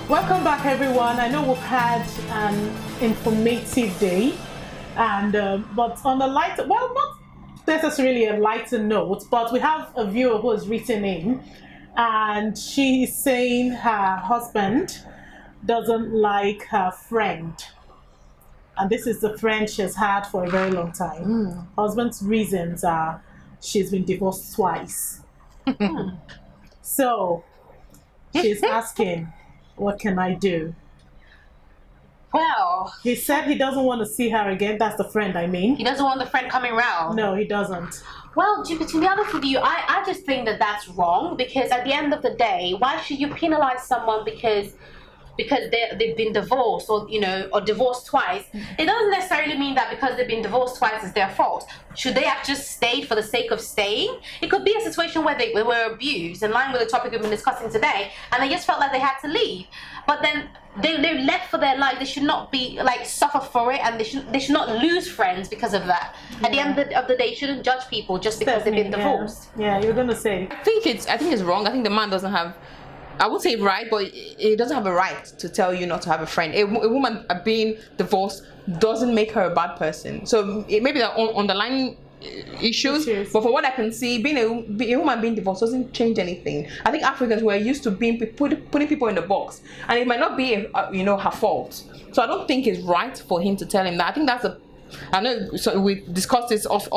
Welcome back, everyone. I know we've had an informative day, and but on a lighter, well, not necessarily a lighter note, but we have a viewer who has written in, and she is saying her husband doesn't like her friend, and this is the friend she's had for a very long time. Husband's reasons are she's been divorced twice. So she's asking, what can I do? Well, He said he doesn't want to see her again. That's the friend, I mean. he doesn't want the friend coming round. No, he doesn't. Well, to be honest with you, I just think that that's wrong, because at the end of the day, why should you penalize someone because they've been divorced, or or divorced twice? It doesn't necessarily mean that because they've been divorced twice it's their fault. Should they have just stayed for the sake of staying? It could be a situation where they were abused, in line with the topic we've been discussing today, and they just felt like they had to leave. But then they left for their life. They should not be suffer for it, and they should not lose friends because of that. At the end of the day, you shouldn't judge people just because they've been divorced. Yeah, you're gonna say. I think it's wrong. I think the man doesn't have, I won't say right, but he doesn't have a right to tell you not to have a friend. A woman being divorced doesn't make her a bad person. So it may be the underlying issues, but from what I can see, being a woman being divorced doesn't change anything. I think Africans were used to putting people in the box, and it might not be her fault. So I don't think it's right for him to tell him that. I think that's I know. So we discussed this off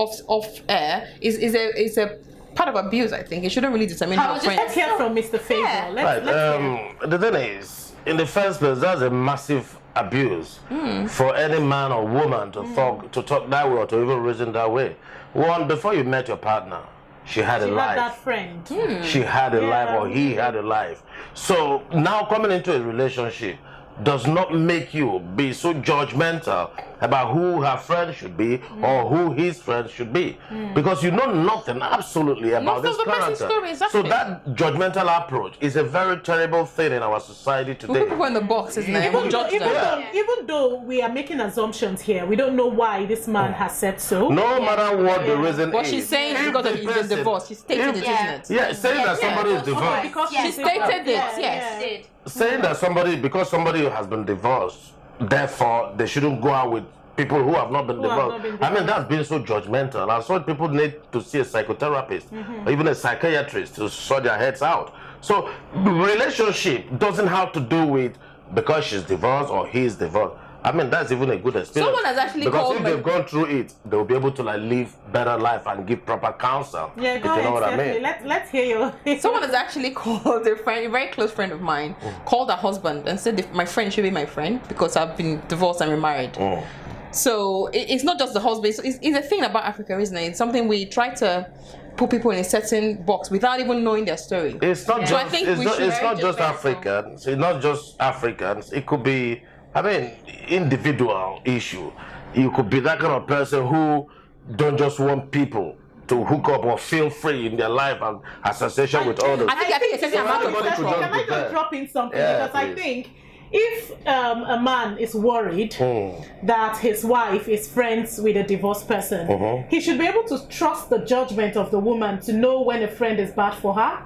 air. Is a part of abuse. I think it shouldn't really determine your friend. Let's hear from Mr. Favor. Yeah. Let's hear. The thing is, in the first place, that's a massive abuse for any man or woman to talk that way, or to even reason that way. One, before you met your partner, she had a She had life. that friend. She had a life, or he had a life. So now coming into a relationship does not make you be so judgmental about who her friend should be or who his friend should be, because you know nothing absolutely about this character. Story, exactly. So that judgmental approach is a very terrible thing in our society We today. put people in the box, isn't it? We'll judge them. Even though we are making assumptions here, we don't know why this man has said so. No matter what the reason What is. she's saying is if because the he's been person- divorced. She stated it, isn't it? Yeah, saying that somebody is divorced. Because She stated this, yes. Did. Saying that because somebody has been divorced, therefore they shouldn't go out with people who have not been divorced. I mean, that's being so judgmental. And so people need to see a psychotherapist or even a psychiatrist to sort their heads out. So relationship doesn't have to do with because she's divorced or he's divorced. I mean, that's even a good experience. Someone has actually because called if my- they've gone through it, they'll be able to live better life and give proper counsel. Yeah, if go you know ahead, what I Stephanie. mean. Let's hear you. Someone has actually called a very close friend of mine, called her husband and said my friend should be my friend because I've been divorced and remarried. So it's not just the husband. It's a thing about Africa, isn't it? It's something we try to put people in a certain box without even knowing their story. It's not So I just. think It's we not, should it's not very just judgmental. Africans. It's not just Africans. It could be. I mean, individual issue. You could be that kind of person who don't just want people to hook up or feel free in their life and association with others. I think a certain amount of Somebody could control. just Can I be there. just drop in something? Yeah, Because I please. think if a man is worried that his wife is friends with a divorced person, he should be able to trust the judgment of the woman to know when a friend is bad for her,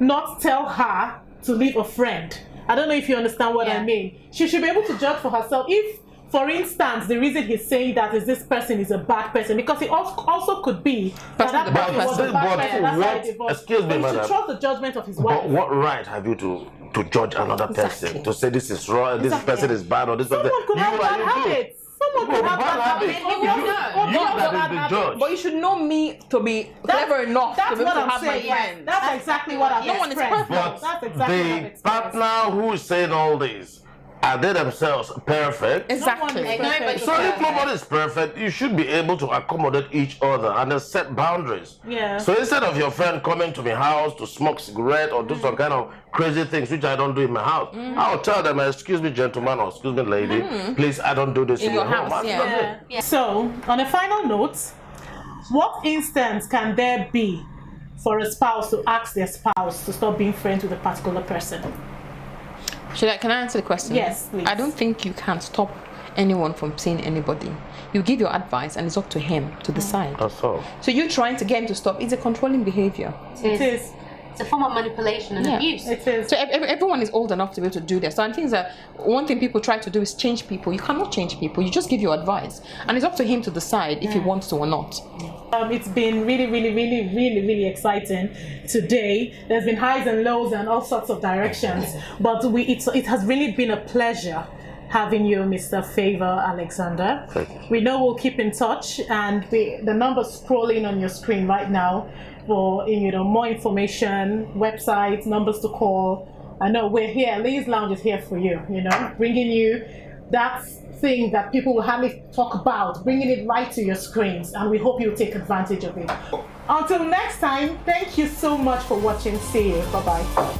not tell her to leave a friend. I don't know if you understand what I mean. She should be able to judge for herself. If, for instance, the reason he's saying that is this person is a bad person, because it also could be that Person that person was a But bad person, that's why he divorced. excuse me, But he should madam. trust the judgment of his wife. But what right have you to judge another person, to say this is wrong, this person is bad, or this person? Someone could have bad habits. Someone could have bad habits. You Or that bad is the habits. judge. But you should know me to be clever enough to That's be able what to I'm have my saying. friends. That's exactly what I've No one is expressed. perfect. That's exactly what I've The expressed. partner who is saying all this, are they themselves perfect? Exactly. No one is perfect. So if nobody is perfect, you should be able to accommodate each other and then set boundaries. Yeah. So instead of your friend coming to my house to smoke cigarette or do some kind of crazy things which I don't do in my house, I'll tell them, excuse me, gentleman, or excuse me, lady, please, I don't do this in, In your home. house, That's yeah. it. So, on a final note, what instance can there be for a spouse to ask their spouse to stop being friends with a particular person? Can I answer the question? Yes, please. I don't think you can stop anyone from seeing anybody. You give your advice and it's up to him to decide. That's all. So you trying to get him to stop is a controlling behavior. It is. It's a form of manipulation and Yeah. abuse. It is. So everyone is old enough to be able to do this. So I think that one thing people try to do is change people. You cannot change people. You just give your advice, and it's up to him to decide if he wants to or not. It's been really exciting today. There's been highs and lows and all sorts of directions, but it has really been a pleasure having you, Mr. Favor Alexander. Thank you. We know we'll keep in touch, and the number's scrolling on your screen right now for more information, websites, numbers to call. I know we're here. Ladies Lounge is here for you. Bringing you that thing that people will hardly talk about, bringing it right to your screens, and we hope you'll take advantage of it. Until next time, thank you so much for watching. See you. Bye bye.